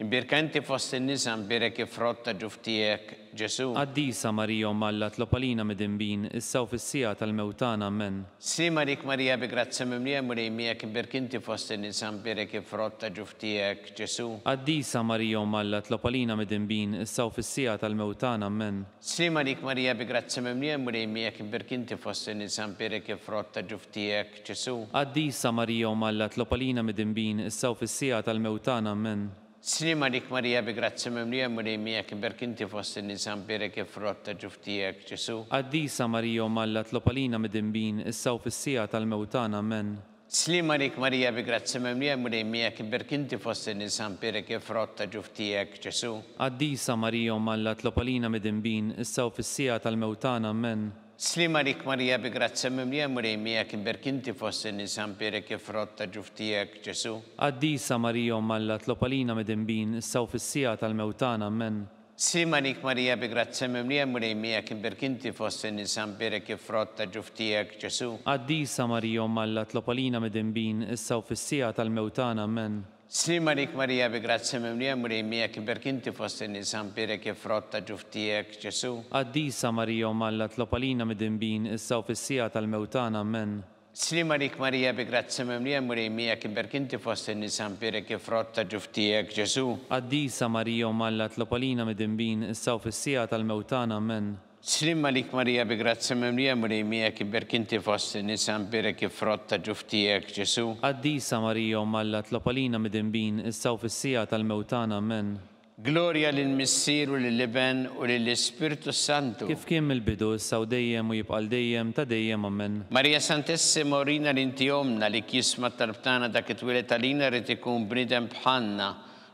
imbirkanti fost in-nisa mberek ifrott ta' ġuftijek Ġesu. Qaddisa Marija Alla tlopalina mid-imbin issa u fis-sija tal-mewtana ammen. Slima dik Marija bi grazzi mimlija mulej miegħek imbirkinti fost in-nisa mberek ifrott ta' ġuftijek Ġesu. Qaddisa Marija Alla tlopalina mid-imbin issa u fis-sija tal-mewtana ammen. Slima dik Marija bi grazzi mimlija mulej miegħek imbirkinti fost in-nisa mberek ifrott ta' ġuftijek Ġesu. Qaddisa Marija Alla tlopalina mid-imbin issa u fis-sija tal-mewtana ammen. Slima dik Marija bi grazzi mimlija mulej miegħek imbirkinti fost in-nisa mberek ifrott ta' ġuftijek Ġesu. Qaddisa Marija Alla tlopalina mid-imbin issa u fis-sija tal-mewtana ammen. Slima dik Marija bi grazzi mimlija mulej miegħek imbirkinti fost in-nisa mberek ifrott ta' ġuftijek Ġesu. Qaddisa Marija Alla tlopalina mid-imbin issa u fis-sija tal-mewtana ammen. Slima dik Marija bi grazzi mimlija mulej miegħek imbirkinti fost in-nisa mberek ifrott ta' ġuftijek Ġesu. Qaddisa Marija Alla tlopalina mid-imbin issa u fis-sija tal-mewtana ammen. Slima dik Marija bi grazzi mimlija mulej miegħek imbirkinti fost in-nisa mberek ifrott ta' ġuftijek Ġesu. Qaddisa Marija Alla tlopalina mid-imbin issa u fis-sija tal-mewtana ammen. Slima dik Marija bi grazzi mimlija mulej miegħek imbirkinti fost in-nisa mberek ifrott ta' ġuftijek Ġesu. Qaddisa Marija Alla tlopalina mid-imbin issa u fis-sija tal-mewtana ammen. Slima dik Marija bi grazzi mimlija mulej miegħek imbirkinti fost in-nisa mberek ifrott ta' ġuftijek Ġesu. Qaddisa Marija Alla tlopalina mid-imbin issa u fis-sija tal-mewtana ammen. Slima dik Marija bi grazzi mimlija mulej miegħek imbirkinti fost in-nisa mberek ifrott ta' ġuftijek Ġesu. Qaddisa Marija Alla tlopalina mid-imbin issa u fis-sija tal-mewtana ammen. Gloria lill-Missier u lill-Iben u lill-Ispirtu Santu. Kif kien mill-bidu issa u dejjem u jibqa' dejjem ta' dejjem ammen. Marija Santissima urina l-inti omna li kisma talbtana dak it-twilet għalina rrid ikun bniedem bħalna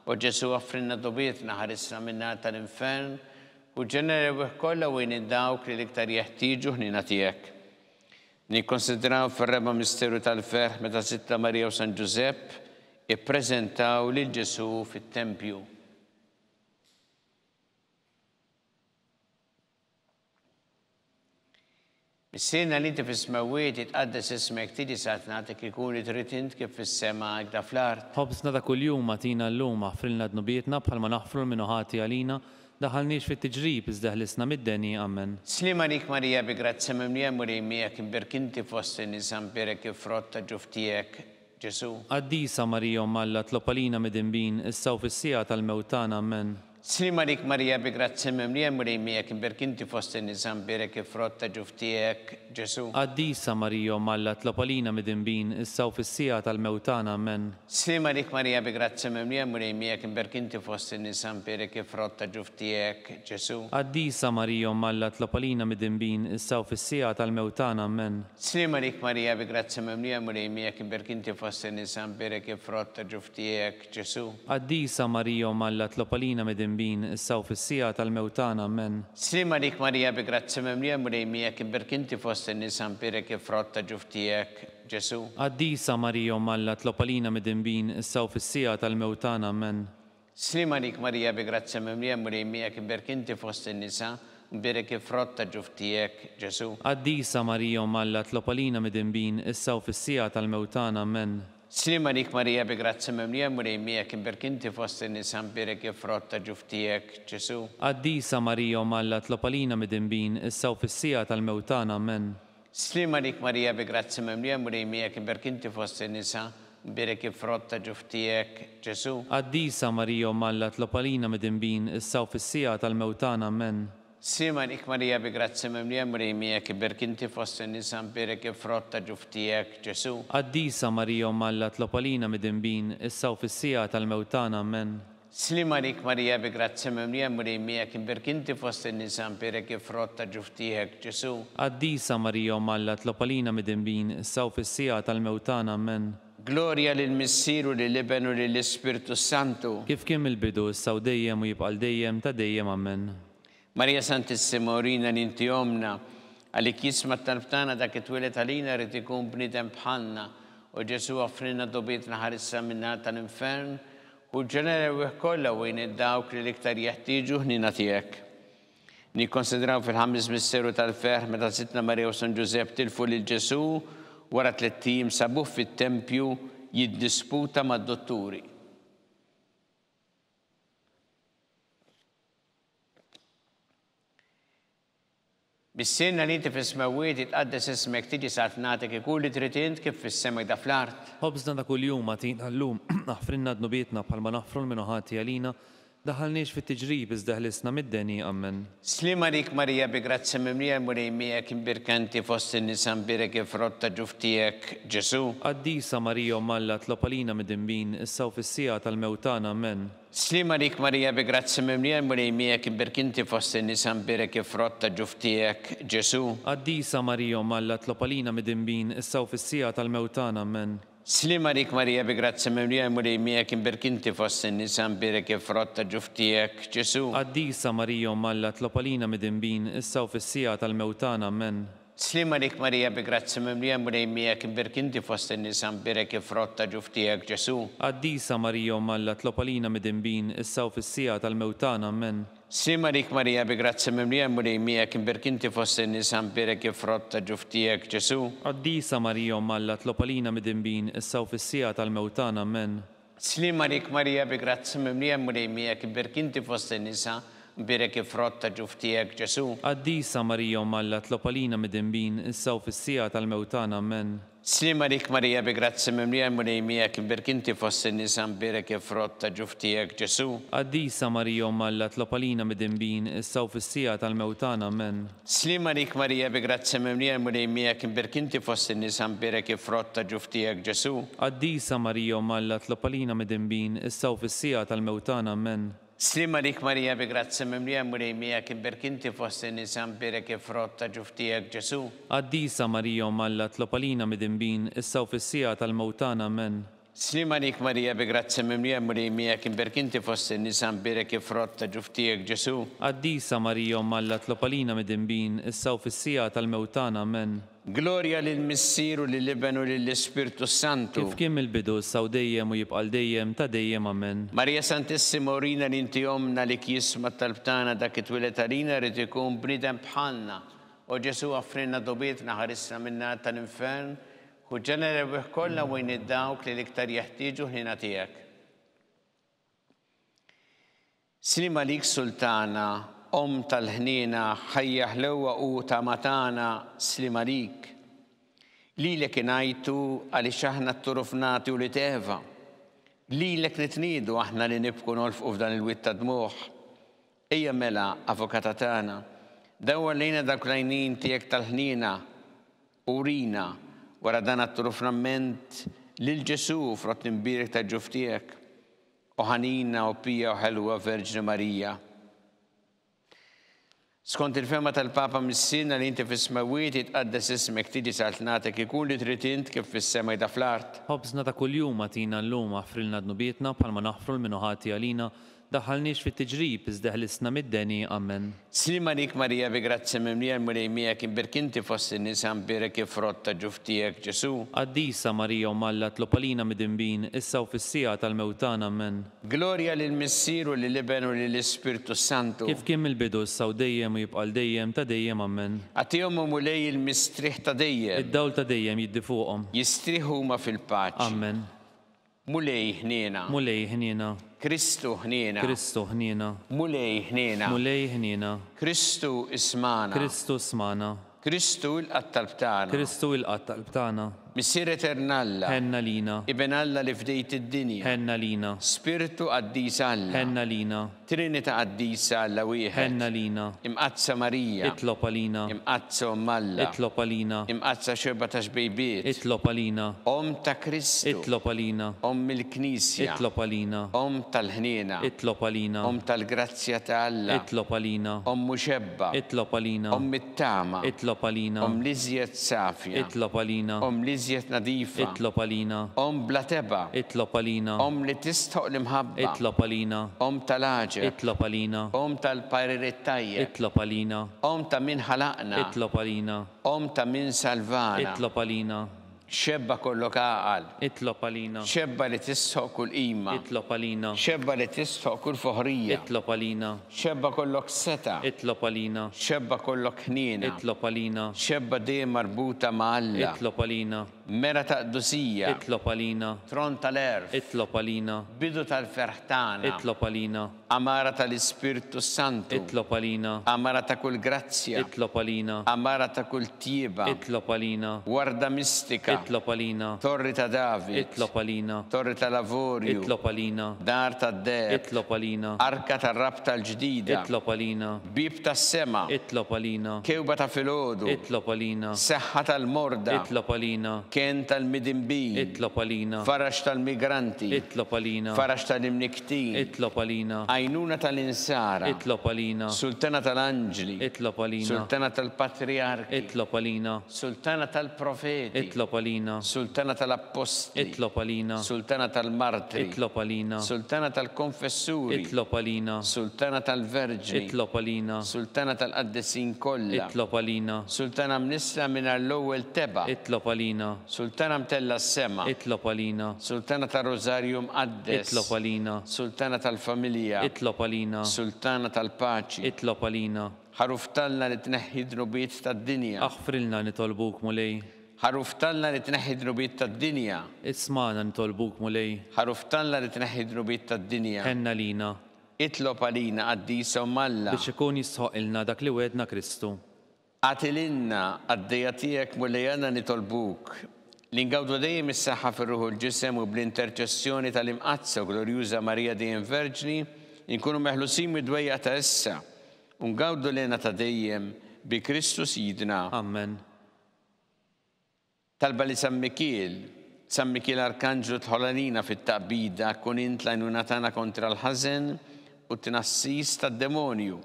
u Ġesu offrinna dobietna ħarisna minna tal-infern u ġenerew kollha u dawk li l-iktar jeħtieġu ħnina tiegħek. Nikkonsidraw fir-reba misteru tal-ferħ meta Sitta Marija u San Giuseppe ippreżentaw lil Ġesu fit-tempju. Is-sena li inti fis-smawiet itqaddes ismek tiġi saħt nagħtik ikun li trid int kif fis-sema għajda fl-art. Ħobsna ta' kuljum għatina llum aħfrilna dnubietna bħalma naħfru l-minuħati għalina daħalniex fit-tiġrib iżda ħlisna mid-deni ammen. Slima lik Marija bi grazzi mimlija muri miegħek imberkinti fost in-nisa mperek kif frotta ġuftijek Ġesu. Qaddisa Marija Malla tlopalina mid-inbin issa u fis-sija tal-mewtana ammen. Slima lik Marija bi grazzi mimlija muri miegħek imberkinti fost in-nisa mperek kif frotta ġuftijek Ġesu. Qaddisa Marija Malla tlopalina mid-inbin issa u fis-sija tal-mewtana ammen. Slima lik Marija bi grazzi mimlija muri miegħek imberkinti fost in-nisa mperek kif frotta ġuftijek Ġesu. Qaddisa Marija Malla tlopalina mid-inbin issa u fis-sija tal-mewtana ammen. Slima lik Marija bi grazzi mimlija muri miegħek imberkinti fost in-nisa mperek kif frotta ġuftijek Ġesu. Qaddisa Marija Malla tlopalina mid-inbin issa u fis-sija tal-mewtana ammen. Slima lik Marija bi grazzi mimlija muri miegħek imberkinti fost in-nisa mperek kif frotta ġuftijek Ġesu. Qaddisa Marija Malla tlopalina mid-inbin issa u fis-sija tal-mewtana ammen. Slima lik Marija bi grazzi mimlija muri miegħek imberkinti fost in-nisa mperek kif frotta ġuftijek Ġesu. Qaddisa Marija Malla tlopalina mid-inbin issa u fis-sija tal-mewtana ammen. Slima lik Marija bi grazzi mimlija muri miegħek imberkinti fost in-nisa mperek kif frotta ġuftijek Ġesu. Qaddisa Marija Malla tlopalina mid-inbin issa u fis-sija tal-mewtana ammen. Slima lik Marija bi grazzi mimlija muri miegħek imberkinti fost in-nisa mperek kif frotta ġuftijek Ġesu. Qaddisa Marija Malla tlopalina mid-inbin issa u fis-sija tal-mewtana ammen. Slima lik Marija bi grazzi mimlija muri miegħek imberkinti fost in-nisa mperek kif frotta ġuftijek Ġesu. Qaddisa Marija Malla tlopalina mid-inbin issa u fis-sija tal-mewtana ammen. Slima lik Marija bi grazzi mimlija muri miegħek imberkinti fost in-nisa mperek kif frotta ġuftijek Ġesu. Qaddisa Marija Malla tlopalina mid-inbin issa u fis-sija tal-mewtana ammen. Gloria lill-Missier u lill-Iben u lill-Ispirtu Santu. Kif kien mill-bidu issa u dejjem u jibqa' dejjem ta' dejjem ammen. Marija Santissima urina l-inti omna għalik jisma talbtana dak it-twilet għalina rrid ikun bniedem bħalna u Ġesu offrina dobietna ħarissa minna tal-infern u ġenerew kollha u dawk li l-iktar jeħtieġu ħnina tiegħek. Nikkonsidraw fil-ħames misteru tal-ferħ meta Sittna Marija u San Giuseppe tilfu lil Ġesu wara 3 tim sabuh fit-tempju jiddisputa mad-dotturi. Bis-sena li inti fis-smawiet itqaddes ismek tiġi saħt nagħtik ikun li trid int kif fis-sema da fl-art. Ħobsna ta' kuljum għatina llum aħfrinna dnubietna bħalma naħfru l-minuħati għalina daħalniex fit-tiġrib iżda ħlisna mid-deni ammen. Slima lik Marija bi grazzi mimlija muri miegħek imberkanti fost in-nisa mperek kif frotta ġuftijek Ġesu. Qaddisa Marija Malla tlopalina mid-inbin issa u fis-sija tal-mewtana ammen. Slima lik Marija bi grazzi mimlija muri miegħek imberkinti fost in-nisa mperek kif frotta ġuftijek Ġesu. Qaddisa Marija Malla tlopalina mid-inbin issa u fis-sija tal-mewtana ammen. Slima lik Marija bi grazzi mimlija muri miegħek imberkinti fost in-nisa mperek kif frotta ġuftijek Ġesu. Qaddisa Marija Malla tlopalina mid-inbin issa u fis-sija tal-mewtana ammen. Slima lik Marija bi grazzi mimlija muri miegħek imberkinti fost in-nisa mperek kif frotta ġuftijek Ġesu. Qaddisa Marija Malla tlopalina mid-inbin issa u fis-sija tal-mewtana ammen. Slima lik Marija bi grazzi mimlija muri miegħek imberkinti fost in-nisa mperek kif frotta ġuftijek Ġesu. Qaddisa Marija Malla tlopalina mid-inbin issa u fis-sija tal-mewtana ammen. Slima lik Marija bi grazzi mimlija muri miegħek imberkinti fost in-nisa mperek kif frotta ġuftijek Ġesu. Qaddisa Marija Malla tlopalina mid-inbin issa u fis-sija tal-mewtana ammen. Slima lik Marija bi grazzi mimlija muri miegħek imberkinti fost in-nisa mperek kif frotta ġuftijek Ġesu. Qaddisa Marija Malla tlopalina mid-inbin issa u fis-sija tal-mewtana ammen. Slima lik Marija bi grazzi mimlija muri miegħek imberkinti fost in-nisa mperek kif frotta ġuftijek Ġesu. Qaddisa Marija Malla tlopalina mid-inbin issa u fis-sija tal-mewtana ammen. Slima lik Marija bi grazzi mimlija murejmija kim berkinti fost in-nisa mbirek ifrott ta' ġuftijek Ġesu. Qaddisa Marija Malla tlopalina mid-imbin, issa u fis-sija tal-mewtana amen. Slima lik Marija bi grazzi mimlija murejmija kim berkinti fost in-nisa mbirek ifrott ta' ġuftijek Ġesu. Qaddisa Marija Malla tlopalina mid-imbin, issa u fis-sija tal-mewtana amen. Gloria lill-Missier u lill-Iben u lill-Ispirtu Santu. Kif kien il-bidu issa u dejjem u jibqal dejjem ta' dejjem amen. Marija Santissima urina li inti omna li jisma talbtana dak it-twilet għalina rrid ikun bniedem bħalna. U Ġesu offrinna dobietna ħarisna minna tal-infern u ġenera bih kollha wejn id-dawk li l-iktar jeħtieġu ħina tiegħek. Slima lik Sultana, Om tal-ħnina, ħajja ħlewa u ta' matana slima lik. Lilek inajtu għaliex aħna t-turufnati u li teva. Lilek nitnidu aħna li nibku nolfqu f'dan il-witt ta' dmuħ. Ejja mela, avokata tagħna, dawwa lejna dak lajnin tiegħek tal-ħnina u rina wara dan at-turufnament lil Ġesu frott imbirek ta' ġuftijek. U ħanina u pija u ħelwa Verġni Marija. Skont il-fema tal-Papa mis-sina li inti fis-smawiet jitqaddes ismek tiġi saltnatek ikun li trid int kif fis-sema jda fl-art. Ħobżna ta' kuljum għatina llum aħfrilna dnubietna bħalma naħfru l-minuħati għalina daħalniex fit-tiġrib iżdeħlisna mid-deni amen. Slima lik Marija bi grazzi mimlija murejmija kim berkinti fost in-nisa mbirek ifrott ta' ġuftijek Ġesu. Qaddisa Marija Malla tlopalina mid-imbin, issa u fis-sija tal-mewtana amen. Gloria lill-Missier u lill-Iben u lill-Ispirtu Santu. Kif kien il-bidu issa u dejjem u jibqal dejjem ta' dejjem amen. Għatihom mulej il-mistriħ ta' dejjem. Id-dawl ta' dejjem jiddi fuqhom. Jistriħu ma fil-paċi. Amen. Mulej ħniena. Mulej ħniena. Kristu ħniena. Kristu ħniena. Mulej ħniena. Mulej ħniena. Kristu ismana. Kristu smana. Kristu il-qattalbtana. Kristu il-qattalbtana. Missier eternalla. Henna lina. Iben Alla li fdejt id-dinja. Henna lina. Spiritu qaddis Alla. Henna lina. Trinita qaddisa Alla wieħed. Henna lina. Imqazza Marija. Itlopalina. Imqazza Malla. Itlopalina. Imqazza xerba ta' xbejbiet. Itlopalina. Om ta' Kristu. Itlopalina. Om il-Knisja. Itlopalina. Om tal-ħniena. Itlopalina. Om tal-grazzja ta' Alla. Itlopalina. Om muxebba. Itlopalina. Om it-tama. Itlopalina. Om liżjed safja. Itlopalina. Om liżjed nadifa. Itlopalina. Om blateba. Itlopalina. Om li tistħoq l-imħabba. Itlopalina. Om tal-aġeb. Itlopalina. Om tal-pariret tajjeb. Itlopalina. Om ta' min ħalaqna. Itlopalina. Om ta' min salvana. Itlopalina. Xebba kollok għaqal. Itlopalina. Xebba li tistħoq kull qima. Itlopalina. Xebba li tistħoq kull foħrija. Itlopalina. Xebba kollok seta. Itlopalina. Xebba kollok ħnina. Itlopalina. Xebba dejjem marbuta ma' Alla. Itlopalina. Mera ta' qdusija. Itlopalina. Tron tal-erf. Itlopalina. Bidu tal-ferħtana. Itlopalina. Amara tal-Ispirtu Santu. Itlopalina. Amara ta' kull grazzja. Itlopalina. Amara ta' kull tjieba. Itlopalina. Warda mistika. Itlopalina. Torri ta' David. Itlopalina. Torri ta' Lavorju. Itlopalina. Dar ta' Deb. Itlopalina. Arka ta' Rab tal-ġdida. Itlopalina. Bib ta' sema. Itlopalina. Kewba ta' filodu. Itlopalina. Seħħa tal-morda. Itlopalina. Kien tal-midimbin. Itlopalina. Farax tal-migranti. Itlopalina. Farax tal-imniktin. Itlopalina. Għajnuna tal-insara. Itlopalina. Sultana tal-anġli. Itlopalina. Sultana tal-patriarki. Itlopalina. Sultana tal-profeti. Itlopalina. Sultana tal-apposti. Itlopalina. Sultana tal-martri. Itlopalina. Sultana tal-konfessuri. Itlopalina. Sultana tal-verġni. Itlopalina. Sultana tal-qaddesin kollha. Itlopalina. Sultana mnisla minn l-ewwel teba. Itlopalina. Sultana mtella s-sema. Itlopalina. Sultana tal-Rożarju mqaddes. Itlopalina. Sultana tal-familja. Itlopalina. Sultana tal-paċi. Itlopalina. Ħaruftalna li tneħħi drubiet tad-dinja. Aħfrilna nitolbuk mulej. Ħaruftalna li tneħħi drubiet tad-dinja. Ismana nitolbuk mulej. Ħaruftalna li tneħħi drubiet tad-dinja. Henna lina. Itlob għalina qaddisa u Malla. Biex ikun jisħoqilna dak li wedna Kristu. Għatilinna għaddejja tiegħek mulejana nitolbuk. Li ngawdu dejjem is-saħħa fir-ruħu l-ġisem u bl-interċessjoni tal-imqazza u glorjuża Marija dejjem Verġni, inkunu meħlusin mid-dwejja ta' issa. U ngawdu lena ta' dejjem bi Kristu Sidna. Amen. Talba li San Mikiel Arkanġlu tħolanina fit-taqbida kun int l-għajnuna tagħna kontra l-ħażen u t-nassis tad-demonju.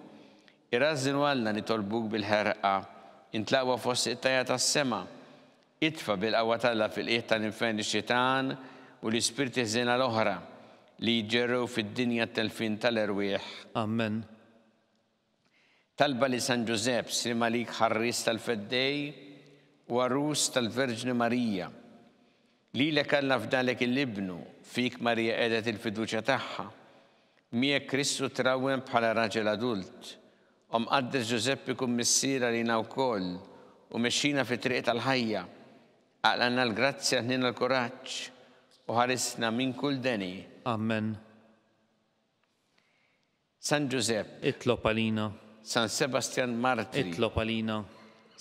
Irrażżinu Alla nitolbuk bil-ħerqa, intlaqwa fost it-tajja tas-sema, itfa' bil-qawwa Alla fil-qiegħ tal-infern ix-xitan u l-ispirti ħżiena l-oħra li jġerrew fid-dinja t-telfin tal-erwieħ. Amen. Talba li San Giusepp si Malik ħarris tal-feddej u arrus tal-Verġni Marija. Lilek Alla fdalek il-libnu, fik Marija qiegħdet il-fiduċja tagħha. Miegħek Kristu trawwem bħala raġel adult. Qaddes Giusepp ikun missiera lina wkoll u mexxina fit-triq tal-ħajja. Aqlanna l-grazzja ħnina l-kuraġġ u ħarisna minn kull deni. Amen. San Giusepp, Itlob għalina. San Sebastian Martiri, Itlob għalina.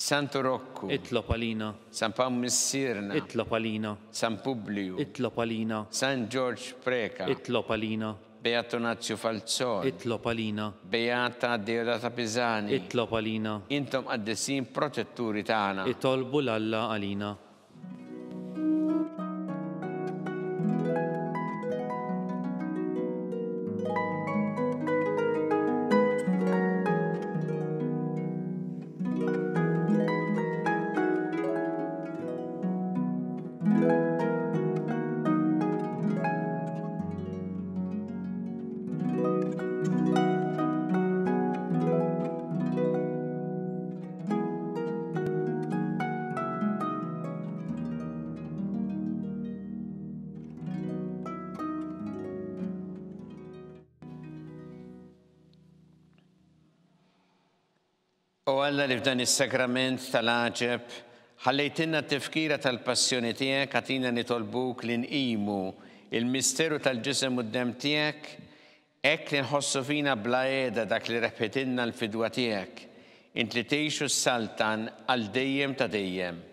Santo Rocco, Itlob għalina. San Paul Missirna, Itlob għalina. San Publiu, Itlob għalina. San George Preka, Itlob għalina. Beato Nazio Falzoni, Itlob għalina. Beata Deodata Pisani, Itlob għalina. intom qaddesin protetturi tagħna. Itolbu l-Alla għalina. U Alla li f'dan is-sakrament tal-għaġeb ħallejtinna t-tifkira tal-passjoni tiegħek għatina nitolbuk li nqimu il-misteru tal-ġisem u d-dem tiegħek hekk li nħossu fina bla qiegħda dak li repetinna l-fidwa tiegħek int li tgħixu s-saltan għal dejjem ta' dejjem.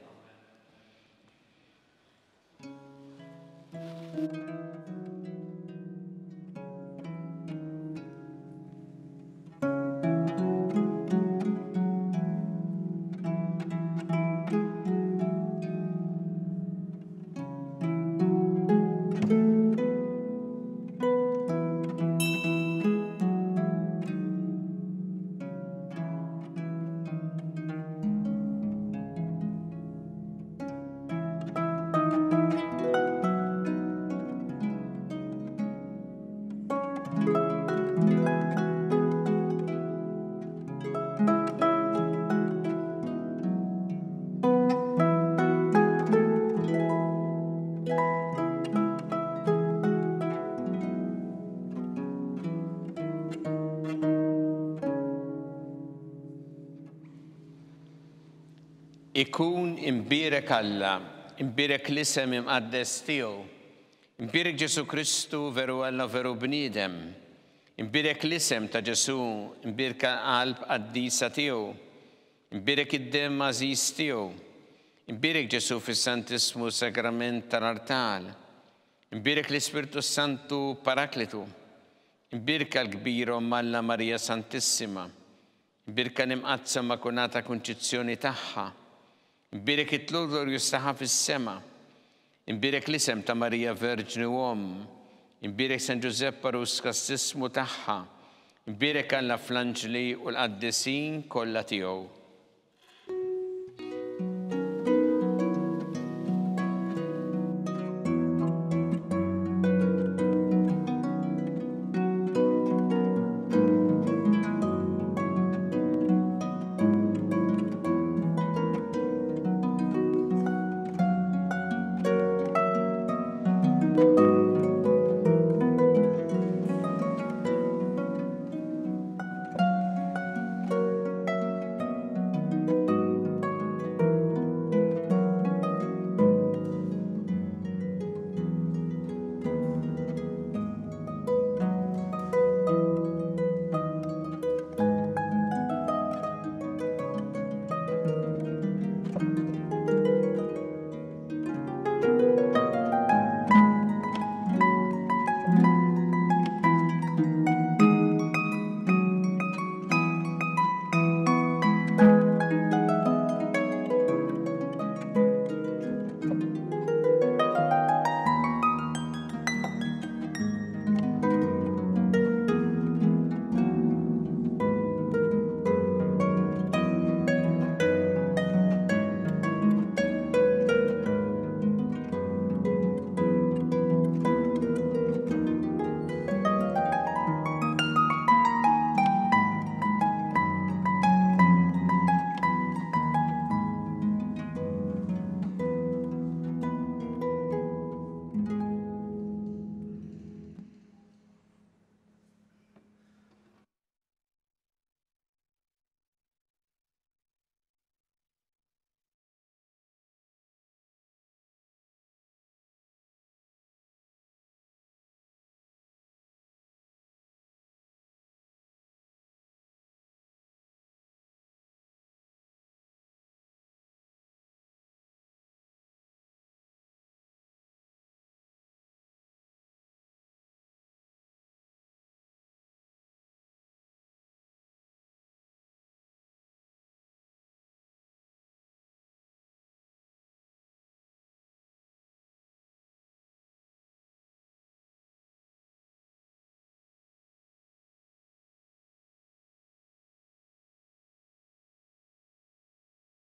Ikun imbirek Alla, imbirek l-isem imqaddes tiegħu, imbirek Ġesu Kristu veru Alla veru bniedem, imbirek l-isem ta' Ġesu, imbirek qalb qaddisa tiegħu, imbirek id-dem għażiż tiegħu, imbirek Ġesu fis-Santismu Sagrament tal-Artal, imbirek l-Ispirtu Santu Paraklitu, imbirek l-kbir Alla Marija Santissima, imbirek l-imqazza Immakunata Kunċizzjoni tagħha, imbirek it-Glorju staħa fis-sema, imbirek l-isem ta' Marija Verġni Uomm, imbirek San Giuseppe Arus kastismu tagħha, imbirek Alla fl-anġli u l-qaddisin kollha tiegħu.